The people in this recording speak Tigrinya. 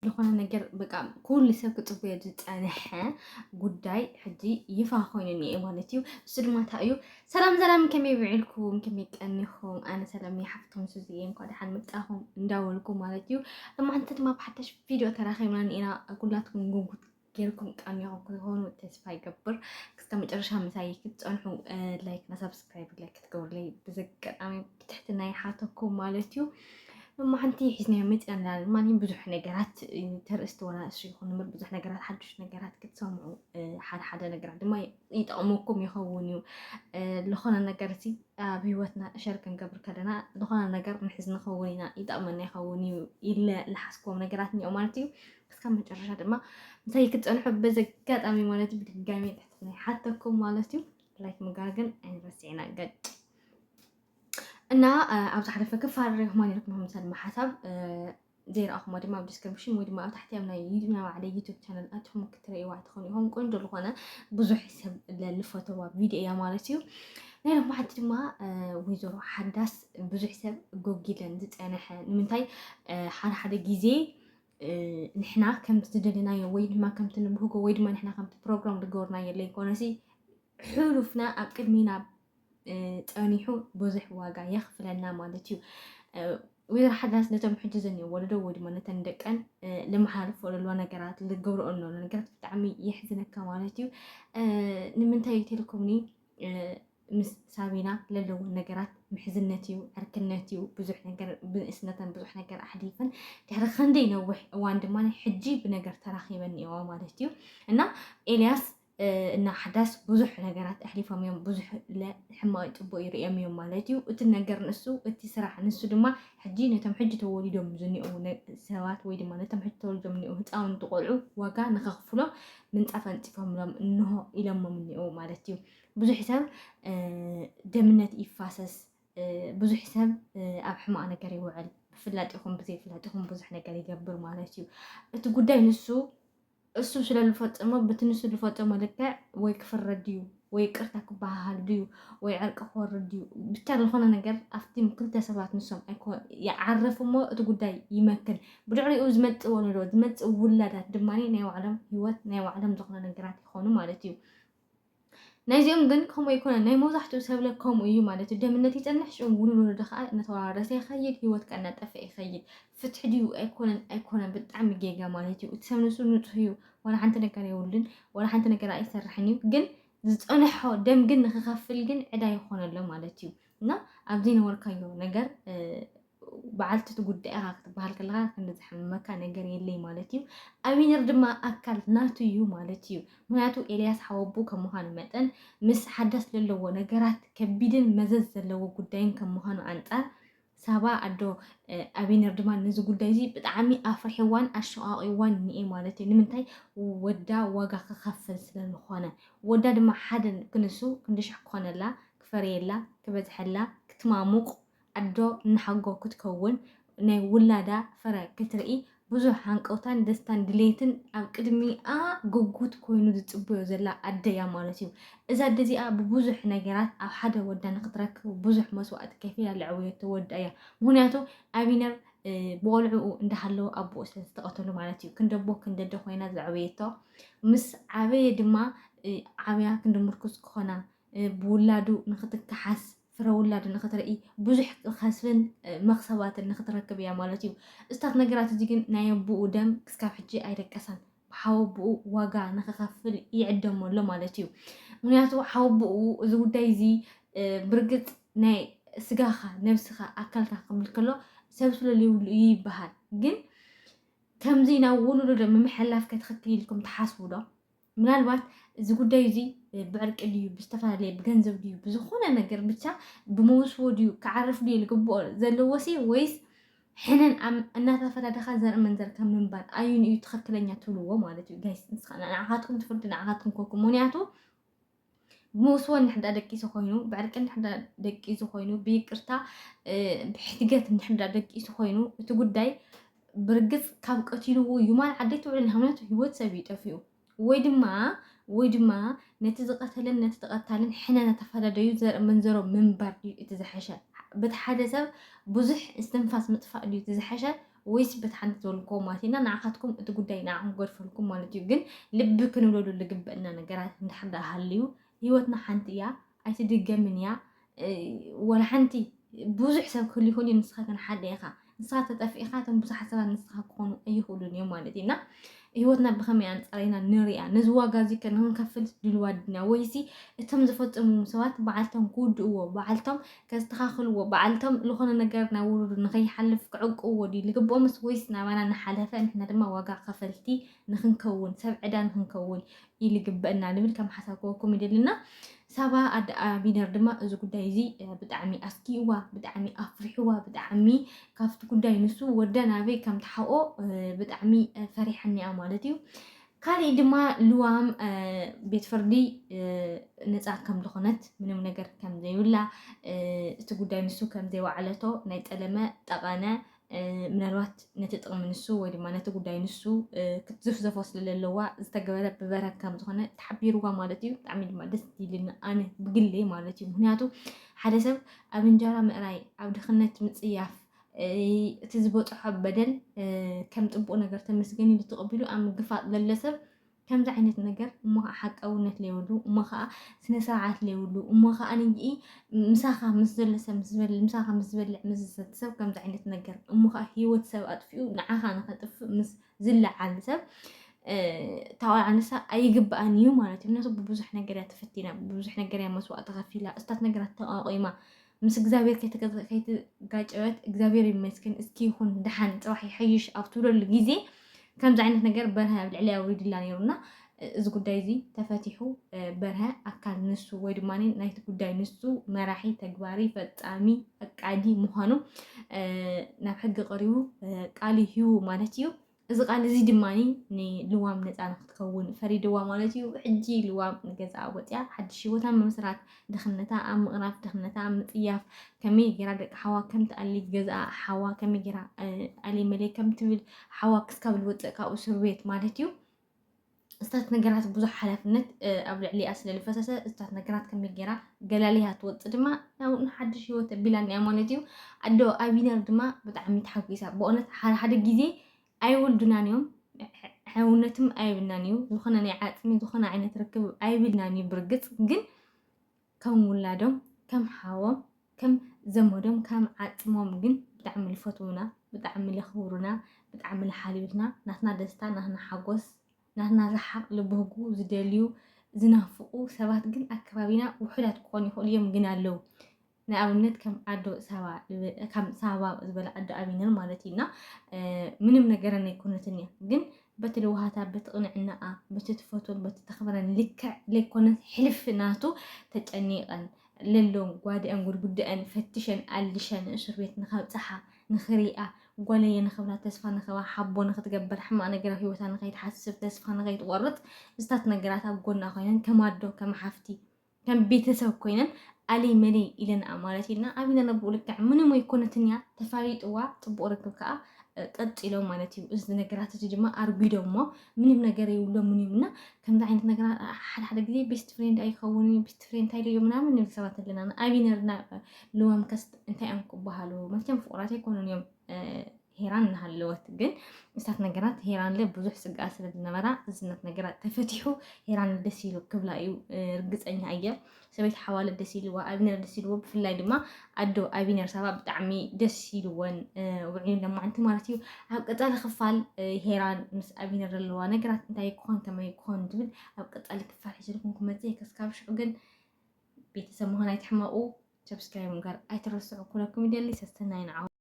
لخونا نجر بقى كل سبك طبيعي جد أنا قداي حدي يفاخوني مالتيو سلمات هايو سلام كم يبيعلكم كم يكأنكم أنا سلامي حفتهم سوزيين قاعد حن متأهم نداولكم مالتيو لما أنت ما بحتش فيديو ترى خيمان أنا أقول لكم جوجل كيركم كأني أقول هون تسفاي قبر كستمج أرشها مسايك تأنحوا لايك سبسكرايب لايك تقول لي بذكر أنا تحت نايحاتكم مالتيو لما حنتي حسني همت أنا ماني بزح نجارات ترست ولا شيء خلنا مر بزح نجارات حدش نجارات كتسمعوا حدا نجارات ما يتأمكم يخونيو لخنا نجارتي بهوتنا شركة قبل كلنا لخنا نجار نحزن خونينا يتأمن يخونيو إلا لحسكم نجاراتني أمانتي بس كم متجرش هذا ما زي كنت أنا حب زكاة أمي مالتي بتجامي تحتني حتى كم مالتي لايك مجاجن أنا بس عنا قد እና ኣብቲ ሓደ ፈክፋር ረህማን ይርክም ሰልማ ሓሳብ زي رأخما دي ما بديسكربشن ودي ما تحتي أمنا يدنا على يوتيوب channel أتهم كتير واحد خوني هم كون دول خنا بزح حساب للفوتو فيديو يا مالتيو نحن ما حد ما ويزورو حدث بزح حساب جوجل نزت أنا من تاي حدا جيزي نحنا كم تدلنا يوين ما كم تنبهو وين ما نحنا كم بروجرام لجورنا يلي كونسي حلفنا أكيد مينا تانيحو بزح واقع يخفلنا مالتيو وإذا حدث نتم حجزني ولده ودي ما نتندقن لما حالف ولا لو نجارات اللي جورو إنه نجارات بتعمي يحزنك كمالتيو نمنتهي تلكمني مس سابينا للو نجارات محزنتيو عركنتيو بزح نجار بإسنة بزح نجار أحديفا تعرف خندينا وعند ما نحجي بنجار تراخيبني ومالتيو إنه إلياس إن حدث بزح نجارات أحلفهم يوم بزح لا حما يطبق يريم يوم مالتيو وتنجر نسو وتسرح نسو دما حجينا تم حجة وليدهم زني أو سوات ويد ما نتم حجة وليدهم مني أو تأون تقولوا وكان نخفله من تعرفن تفهم لهم إنه إلى ما مني أو مالتيو بزح حساب دمنة إفاسس بزح حساب أبحما أنا كري وعل فلاتهم بزي فلاتهم بزح نجاري جبر مالتيو تقول ده نسو እሱ ስለልፈጸመ በትንሹ ልፈጸመ ለካ ወይ ክፈረድዩ ወይ ቅርታክ ባህል ድዩ ወይ ዕርቅ ክወርድዩ ብቻ ዝኾነ ነገር ኣፍቲም ክልተ ሰባት ንሶም ኣይኮ ይዓረፍሞ እቲ ጉዳይ ይመክን ብድዕሪኡ ዝመጽእ ወለዶ ዝመጽእ ውላዳት ድማኒ ናይ ባዕሎም ህይወት ናይ ባዕሎም ዝኾነ ነገራት ይኾኑ ማለት እዩ ናይዚኦም ግን ከምኡ ይኮነ ናይ መብዛሕትኡ ሰብ ለከምኡ እዩ ማለት እዩ ደምነት ይጸንሕ ሽዑ ውልውሉ ከዓ ነተወራረሰ ይኸይድ ህይወት ከዓ እናጠፍአ ይኸይድ ፍትሒ ድዩ ኣይኮነን ብጣዕሚ ጌጋ ማለት እዩ እቲ ሰብ ንሱ ንጹህ እዩ ወላ ሓንቲ ነገር የውልን ወላ ሓንቲ ነገር ኣይሰርሕን እዩ ግን ዝጸንሖ ደም ግን ንክኸፍል ግን ዕዳ ይኾነሎ ማለት እዩ እና ኣብዚ ነበርካዮ ነገር بعلت تقول دقيقة بحال كلها كنا زحمة مكان نجري مالتيو أمينر دما أكل ناتو يو مالتيو مناتو إلياس حوابو كمهان متن مس حدث للو نجرات كبيدن مزز للو قدين كمهان أنت سبا أدو أمينر دما نزو قديزي بتعمي أفرحوان أشقاقوان نئي مالتيو نمنتاي ودا واقع خفل سلال الخوانا ودا دما حدا كنسو كندش حقوانا لا كفريلا كبزحلا كتماموق أدو نحقو كتكون ناي ولادا فرا كترئي بزح هانقوتان دستان دليتن أو قدمي قوقوت كوينو دتبويو زلا أديا مالتيو إذا دزي ببزح نجارات أو حدا ودا نقدرك وبزح مسوقات كيفية العوية تودايا مهناتو أبينر بولعو اندحلو أبو أسلس تقتلو مالتيو كندبو كنددو خوينا العويتو مس عوية دما عوية كندو مركز كونا بولادو نخطك كحس فرولاد نخترئي بزح خاسفن مخسوات نختركب يا مالتيو استاذ نجرات زيجن نايبو دم كسكاف حجي ايركسن حاوبو واقع نخفل يعدم ولا مالتيو منياتو حاوبو زودايزي برقت ناي سقاخة نفسها أكلتها قبل كله سبسل اللي يبهر جن كم زينا ولو لما محلاف كتخكي لكم تحاسبوا ده من الوقت زودايزي بعرق اللي بيستفاد لي بجنزب ديو بزخونة نجر بتاع بموسو ديو كعرف ديو الجبور زلوسي ويس حنن أنا تفرد دخل زر من زر كم من بعد أيون يتخكلني تلوه مالتي جايز نسخنا أنا عهاتكم تفردنا عهاتكم كوكمونياتو بموسو نحدا دكي سخوينو بعرق نحدا دكي سخوينو بيكرتا بحتجات نحدا دكي سخوينو تقول داي برقص كابقتيلو يومان عديتو على الهمنات هيوت سبيت فيو ويدما نتقتلن حنا نتفادى زر منزرو منبر يتزحشا بتحدث بزح استنفاس مطفأ يتزحشا ወይስ በትሓንቲ ዘልኩም ማለትና ንዓኻትኩም እቲ ጉዳይ ንዓኹም ገድፈልኩም ማለት እዩ ግን ልቢ ክንብለሉ ልግበአና ነገራት እንዳሕዳ ሃልዩ ህይወትና ሓንቲ እያ ኣይትድገምን እያ ወላ ሓንቲ ብዙሕ ሰብ ክህሉ ይኽእል እዩ ንስኻ ግን ሓደ ኢኻ ንስኻ ተጠፊእኻ እቶም ብዙሓት ሰባት ንስኻ ክኾኑ ኣይኽእሉን እዮም ማለት እዩና ህይወትና ብኸመይ አንፃሪና ንሪኣ ነዚ ዋጋ እዚ ክንከፍል ድልዋት ድና ወይሲ እቶም ዝፈፀሙ ሰባት በዓልቶም ክውድእዎ በዓልቶም ከስተኻኽልዎ በዓልቶም ዝኾነ ነገር ናብ ውሩዱ ንኸይሓልፍ ክዕቅብዎ ድዩ ልግብኦምስ ወይስ ናባና ንሓለፈ ንሕና ድማ ዋጋ ከፈልቲ ንክንከውን ሰብ ዕዳ ንክንከውን እዩ ልግበአና ልብል ከም ሓሳብ ክወኩም ይደልና ሰባ ኣቢነር ድማ እዚ ጉዳይ እዚ ብጣዕሚ ኣስኪእዋ ብጣዕሚ ኣፍሪሕዋ ብጣዕሚ ካብቲ ጉዳይ ንሱ ወዳ ናበይ ከም ተሓቆ ብጣዕሚ ፈሪሐኒ እያ ማለት እዩ ካልእ ድማ ልዋም ቤት ፍርዲ ነፃ ከም ዝኾነት ምንም ነገር ከም ዘይብላ እቲ ጉዳይ ንሱ ከም ዘይወዓለቶ ናይ ጠለመ ጠቐነ ምናልባት ነቲ ጥቕሚ ንሱ ወይ ድማ ነቲ ጉዳይ ንሱ ክትዝፍዘፎ ስለለዋ ዝተገበረ ብበረክ ከም ዝኾነ ተሓቢርዋ ማለት እዩ ብጣዕሚ ድማ ደስ ይብለኒ ኣነ ብግለይ ማለት እዩ ምክንያቱ ሓደ ሰብ ኣብ እንጀራ ምእራይ ኣብ ድኽነት ምፅያፍ እቲ ዝበፅሖ በደል ከም ፅቡቅ ነገር ተመስገን ኢሉ ተቐቢሉ ኣብ ምግፋእ ዘሎ ሰብ ከምዚ ዓይነት ነገር እሞ ከዓ ሓቀውነት ለይብሉ እሞ ከዓ ስነ ስርዓት ለይብሉ እሞ ከዓ ንጂ ምሳኻ ምስ ዘሎ ሰብ ምስ ዝበልዕ ምሳኻ ምስ ዝበልዕ ምስ ዝሰት ሰብ ከምዚ ዓይነት ነገር እሞ ከዓ ሂወት ሰብ ኣጥፊኡ ንዓኻ ንኸጥፍእ ምስ ዝለዓል ሰብ ታዋል ኣንሳ ኣይግባእን እዩ ማለት እዩ ምክንያቱ ብብዙሕ ነገር እያ ተፈቲና ብብዙሕ ነገር እያ መስዋእቲ ተኸፊላ እስታት ነገራት ተቋቒማ ምስ እግዚአብሔር ከይተጋጨበት እግዚአብሔር ይመስገን እስኪ ይኹን ድሓን ፅባሕ ይሐይሽ ኣብ ትብለሉ ግዜ ከምዚ ዓይነት ነገር በርሀ ኣብ ልዕሊ ኣውሪድላ ነይሩና እዚ ጉዳይ እዚ ተፈቲሑ በርሀ ኣካል ንሱ ወይ ድማ ናይቲ ጉዳይ ንሱ መራሒ ተግባሪ ፈፃሚ ኣቃዲ ምዃኑ ናብ ሕጊ ቀሪቡ ቃል ይህቡ ማለት እዩ እዚ ቃል እዚ ድማ ንልዋም ነፃ ንክትከውን ፈሪድዋ ማለት እዩ ሕጂ ልዋም ንገዛ ወፅያ ሓድሽ ሂወታ መምስራት ድኽነታ ኣብ ምቕራፍ ድኽነታ ኣብ ምጥያፍ ከመይ ጌራ ደቂ ሓዋ ከም ትኣሊ ገዛ ሓዋ ከመይ ጌራ ኣለይ መለይ ከም ትብል ሓዋ ክስካብ ዝወፅእ ካብኡ እስር ቤት ማለት እዩ እስታት ነገራት ብዙሕ ሓላፍነት ኣብ ልዕሊኣ ስለዝፈሰሰ እስታት ነገራት ከመይ ጌራ ገላሊያ ትወፅእ ድማ ንሓድሽ ሂወት ኣቢላን እያ ማለት እዩ ኣዶ ኣቢነር ድማ ብጣዕሚ ተሓጒሳ ብእውነት ሓደ ግዜ ኣይወልዱናን እዮም ሓውነትም ኣይብልናን እዩ ዝኾነ ናይ ዓፅሚ ዝኾነ ዓይነት ርክብ ኣይብልናን እዩ ብርግፅ ግን ከም ውላዶም ከም ሓዎም ከም ዘመዶም ከም ዓፅሞም ግን ብጣዕሚ ዝፈትውና ብጣዕሚ ዘኽብሩና ብጣዕሚ ዝሓልዩትና ናትና ደስታ ናትና ሓጎስ ናትና ዝሓቅ ልብህጉ ዝደልዩ ዝናፍቁ ሰባት ግን ኣብ ከባቢና ውሑዳት ክኾኑ ይኽእሉ እዮም ግን ኣለው ንኣብነት ከም ኣዶ ሳባ ከም ሳባ ዝበለ ኣዶ ኣቢነር ማለት እዩና ምንም ነገር ኣይኮነትን እያ ግን በቲ ልውሃታ በቲ ቅንዕናኣ በቲ ትፈትዎን በቲ ተኽብረን ልክዕ ዘይኮነን ሕልፍ ናቱ ተጨኒቐን ለሎም ጓድአን ጉድጉድአን ፈትሸን ኣልሸን እስር ቤት ንኸብፅሓ ንኽሪኣ ጓለየ ንኽብላ ተስፋ ንኽባ ሓቦ ንኽትገበር ሕማቕ ነገር ኣብ ሂወታ ንኸይትሓስብ ተስፋ ንኸይትቆርፅ ዝታት ነገራት ኣብ ጎና ኮይነን ከም ኣዶ ከም ሓፍቲ ከም ቤተሰብ ኮይነን ኣለይ መለይ ኢለንኣ ማለት ኢልና ኣቢና ነብኡ ልክዕ ምንም ኣይኮነትን እያ ተፋሊጥዋ ፅቡቅ ርክብ ከዓ ቀፂሎም ማለት እዩ እዚ ነገራት እዚ ድማ ኣርጉዶሞ ምንም ነገር የብሎም ምን ይብልና ከምዚ ዓይነት ነገራት ሓደ ግዜ ቤስት ፍሬንድ ኣይኸውን ቤስት ፍሬንድ ታይለዮ ምናምን ንብል ሰባት ኣለና ኣቢነርና ልዋም ከስት እንታይ እዮም ክበሃሉ መቸም ፍቁራት ኣይኮኑን እዮም ሄራን እናሃለወት ግን እስታት ነገራት ሄራን ብዙሕ ስጋኣ ስለ ዝነበራ እዝነት ነገራት ተፈቲሑ ሄራን ደስ ኢሉ ክብላ እዩ ርግፀኛ እየ ሰበይቲ ሓዋለ ደስ ኢልዋ ኣቢነር ደስ ኢልዎ ብፍላይ ድማ ኣዶ ኣቢነር ሳባ ብጣዕሚ ደስ ኢልወን ውዕሊ ለማዓንቲ ማለት እዩ ኣብ ቀፃሊ ክፋል ሄራን ምስ ኣቢነር ዘለዋ ነገራት እንታይ ክኾን ከመይ ክኾን ትብል ኣብ ቀፃሊ ክፋል ሒዝልኩም ክመፅእ ከስካብ ሽዑ ግን ቤተሰብ ምዃን ኣይትሕመቑ ሰብስክራይብ ምግባር ኣይትረስዑ ኩለኩም ይደሊ ሰስተናይ ንዓው